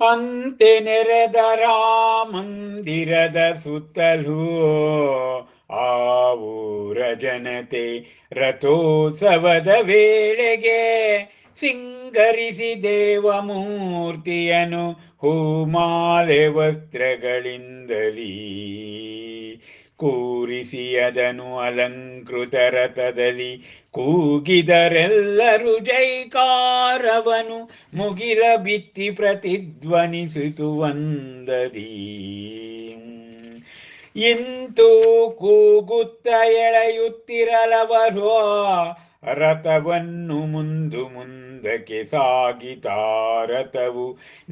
ಅಂತೆ ನೆರೆದರ ಮಂದಿರದ ಸುತ್ತಲೂ ಆ ಊರ ಜನತೆ ರಥೋತ್ಸವದ ವೇಳೆಗೆ ಸಿಂಗರಿಸಿ ದೇವಮೂರ್ತಿಯನು ಹೂಮಾಲೆ ವಸ್ತ್ರಗಳಿಂದಲೀ ಕೂರಿಸಿ ಅದನು ಅಲಂಕೃತ ರಥದಲ್ಲಿ ಕೂಗಿದರೆಲ್ಲರೂ ಜೈಕಾರವನು ಮುಗಿಲ ಬಿತ್ತಿ ಪ್ರತಿಧ್ವನಿಸಿತು ಒಂದದಿ. ಇಂತೂ ಕೂಗುತ್ತ ಎಳೆಯುತ್ತಿರಲವರು ರಥವನ್ನು ಮುಂದಕ್ಕೆ ಸಾಗಿತಾ ರಥವು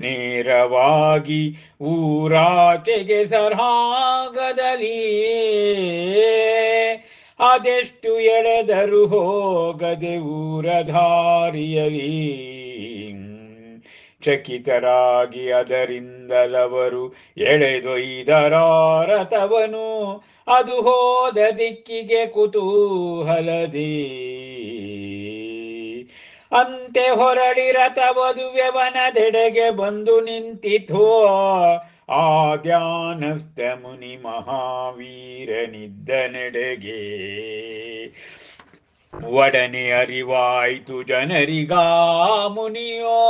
ನೇರವಾಗಿ ಊರಾಚೆಗೆ ಸರಾಗದಲ್ಲಿ ಅದೆಷ್ಟು ಎಳೆದರೂ ಹೋಗದೆ ಊರ ದಾರಿಯಲಿ. ಚಕಿತರಾಗಿ ಅದರಿಂದಲವರು ಎಳೆದೊಯ್ದರ ರಥವನು ಅದು ಹೋದ ದಿಕ್ಕಿಗೆ ಕುತೂಹಲದಿ. ಅಂತೆ ಹೊರಳಿ ರಥವಧುವ್ಯವನದೆಡೆಗೆ ಬಂದು ನಿಂತಿತು ಆ ಧ್ಯಾನಸ್ಥ ಮುನಿ ಮಹಾವೀರನಿದ್ದ ನೆಡೆಗೆ. ಒಡನೆ ಅರಿವಾಯ್ತು ಜನರಿಗಾ ಮುನಿಯೋ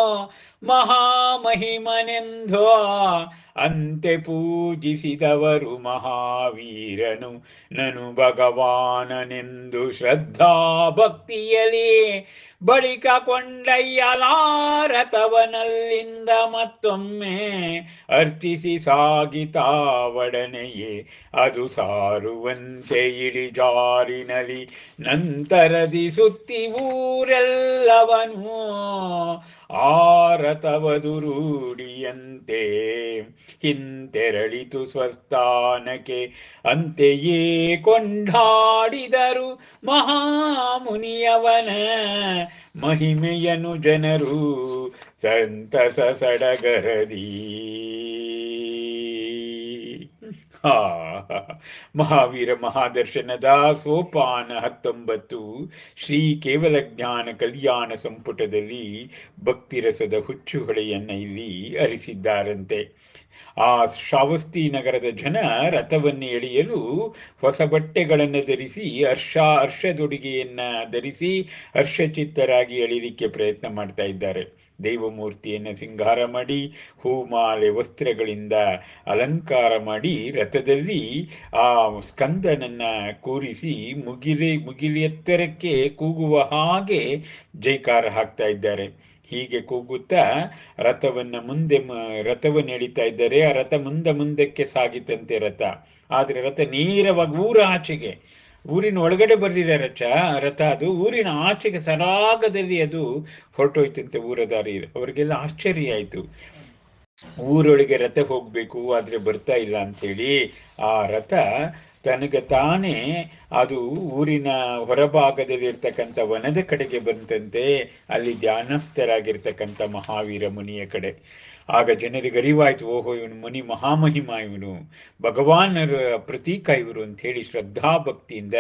ಮಹಾಮಹಿಮನೆಂದೋ. ಅಂತೆ ಪೂಜಿಸಿದವರು ಮಹಾವೀರನು ನನು ಭಗವಾನನೆಂದು ಶ್ರದ್ಧಾ ಭಕ್ತಿಯಲಿ. ಬಳಿಕ ಕೊಂಡಯ್ಯಲಾರತವನಲ್ಲಿಂದ ಮತ್ತೊಮ್ಮೆ ಅರ್ಚಿಸಿ ಸಾಗಿತಾ ಒಡನೆಯೇ ಅದು ಸಾರುವಂತೆ ಇಳಿಜಾರಿನಲಿ. ನಂತರದಿ ಸುತ್ತಿ ಊರೆಲ್ಲವನು ಆ ರಥವಧು ಹಿಂತೆರಳಿತು ಸ್ವಸ್ಥಾನಕ್ಕೆ. ಅಂತೆಯೇ ಕೊಂಡಾಡಿದರು ಮಹಾಮುನಿಯವನ ಮಹಿಮೆಯನು ಜನರು ಸಂತಸ ಸಡಗರದಿ. ಮಹಾವೀರ ಮಹಾದರ್ಶನದ ಸೋಪಾನ 19 ಶ್ರೀ ಕೇವಲ ಜ್ಞಾನ ಕಲ್ಯಾಣ ಸಂಪುಟದಲ್ಲಿ ಭಕ್ತಿರಸದ ಹುಚ್ಚುಹೊಳೆಯನ್ನ ಇಲ್ಲಿ ಹರಿಸಿದ್ದಾರಂತೆ. ಆ ಶ್ರಾವಸ್ತಿ ನಗರದ ಜನ ರಥವನ್ನು ಎಳೆಯಲು ಹೊಸ ಬಟ್ಟೆಗಳನ್ನು ಧರಿಸಿ ಹರ್ಷದೊಡುಗೆಯನ್ನ ಧರಿಸಿ ಹರ್ಷಚಿತ್ತರಾಗಿ ಎಳಿಲಿಕ್ಕೆ ಪ್ರಯತ್ನ ಮಾಡ್ತಾ ಇದ್ದಾರೆ. ದೇವಮೂರ್ತಿಯನ್ನು ಸಿಂಗಾರ ಮಾಡಿ ಹೂಮಾಲೆ ವಸ್ತ್ರಗಳಿಂದ ಅಲಂಕಾರ ಮಾಡಿ ರಥದಲ್ಲಿ ಆ ಸ್ಕಂದನನ್ನ ಕೂರಿಸಿ ಮುಗಿಲೆತ್ತರಕ್ಕೆ ಕೂಗುವ ಹಾಗೆ ಜೈಕಾರ ಹಾಕ್ತಾ ಇದ್ದಾರೆ. ಹೀಗೆ ಕೂಗುತ್ತಾ ರಥವನ್ನು ಎಳಿತಾ ಇದ್ದಾರೆ. ಆ ರಥ ಮುಂದಕ್ಕೆ ಸಾಗಿತಂತೆ ರಥ. ಆದ್ರೆ ರಥ ನೇರವಾಗಿ ಊರ ಆಚೆಗೆ, ಊರಿನ ಒಳಗಡೆ ಬರ್ದಿದೆ ರಥ, ಅದು ಊರಿನ ಆಚೆಗೆ ಸರಾಗದಲ್ಲಿ ಅದು ಹೊರಟೋಯ್ತಂತೆ ಊರ ದಾರಿ. ಅವರಿಗೆಲ್ಲ ಆಶ್ಚರ್ಯ ಆಯ್ತು. ಊರೊಳಗೆ ರಥ ಹೋಗ್ಬೇಕು ಆದ್ರೆ ಬರ್ತಾ ಇಲ್ಲ ಅಂತೇಳಿ ಆ ರಥ ತನಗೆ ತಾನೇ ಅದು ಊರಿನ ಹೊರಭಾಗದಲ್ಲಿ ಇರ್ತಕ್ಕಂಥ ವನದ ಕಡೆಗೆ ಬಂತಂತೆ, ಅಲ್ಲಿ ಧ್ಯಾನಸ್ಥರಾಗಿರ್ತಕ್ಕಂಥ ಮಹಾವೀರ ಮುನಿಯ ಕಡೆ. ಆಗ ಜನರಿಗೆ ಅರಿವಾಯ್ತು, ಓಹೋ ಇವನು ಮುನಿ ಮಹಾಮಹಿಮ, ಇವನು ಭಗವಾನರ ಪ್ರತೀಕ ಇವರು ಅಂತ ಹೇಳಿ ಶ್ರದ್ಧಾಭಕ್ತಿಯಿಂದ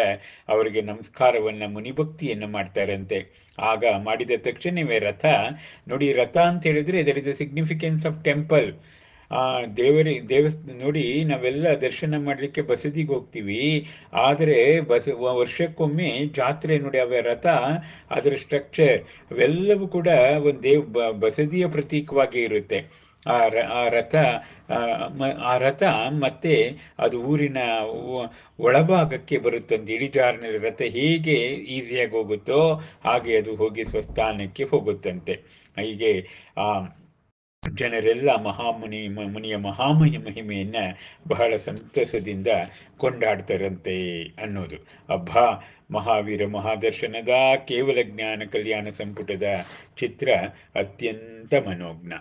ಅವರಿಗೆ ನಮಸ್ಕಾರವನ್ನ ಮುನಿಭಕ್ತಿಯನ್ನು ಮಾಡ್ತಾರಂತೆ. ಆಗ ಮಾಡಿದ ತಕ್ಷಣವೇ ರಥ ನೋಡಿ, ರಥ ಅಂತ ಹೇಳಿದ್ರೆ there is a significance of temple. ನೋಡಿ, ನಾವೆಲ್ಲ ದರ್ಶನ ಮಾಡಲಿಕ್ಕೆ ಬಸದಿಗೆ ಹೋಗ್ತೀವಿ, ಆದರೆ ವರ್ಷಕ್ಕೊಮ್ಮೆ ಜಾತ್ರೆ ನೋಡಿ. ಅವ ರಥ, ಅದರ ಸ್ಟ್ರಕ್ಚರ್ ಅವೆಲ್ಲವೂ ಕೂಡ ಒಂದು ಬಸದಿಯ ಪ್ರತೀಕವಾಗಿ ಇರುತ್ತೆ. ಆ ರಥ ಮತ್ತೆ ಅದು ಊರಿನ ಒಳಭಾಗಕ್ಕೆ ಬರುತ್ತಂತೆ. ಇಳಿಜಾರಿನಲ್ಲಿ ರಥ ಹೇಗೆ ಈಸಿಯಾಗಿ ಹೋಗುತ್ತೋ ಹಾಗೆ ಅದು ಹೋಗಿ ಸ್ವಸ್ಥಾನಕ್ಕೆ ಹೋಗುತ್ತಂತೆ. ಹೀಗೆ ಆ ಜನರೆಲ್ಲ ಮುನಿಯ ಮಹಿಮೆಯನ್ನ ಬಹಳ ಸಂತಸದಿಂದ ಕೊಂಡಾಡ್ತಾರಂತೆ ಅನ್ನೋದು. ಮಹಾವೀರ ಮಹಾದರ್ಶನದ ಕೇವಲ ಜ್ಞಾನ ಕಲ್ಯಾಣ ಸಂಪುಟದ ಚಿತ್ರ ಅತ್ಯಂತ ಮನೋಜ್ಞ.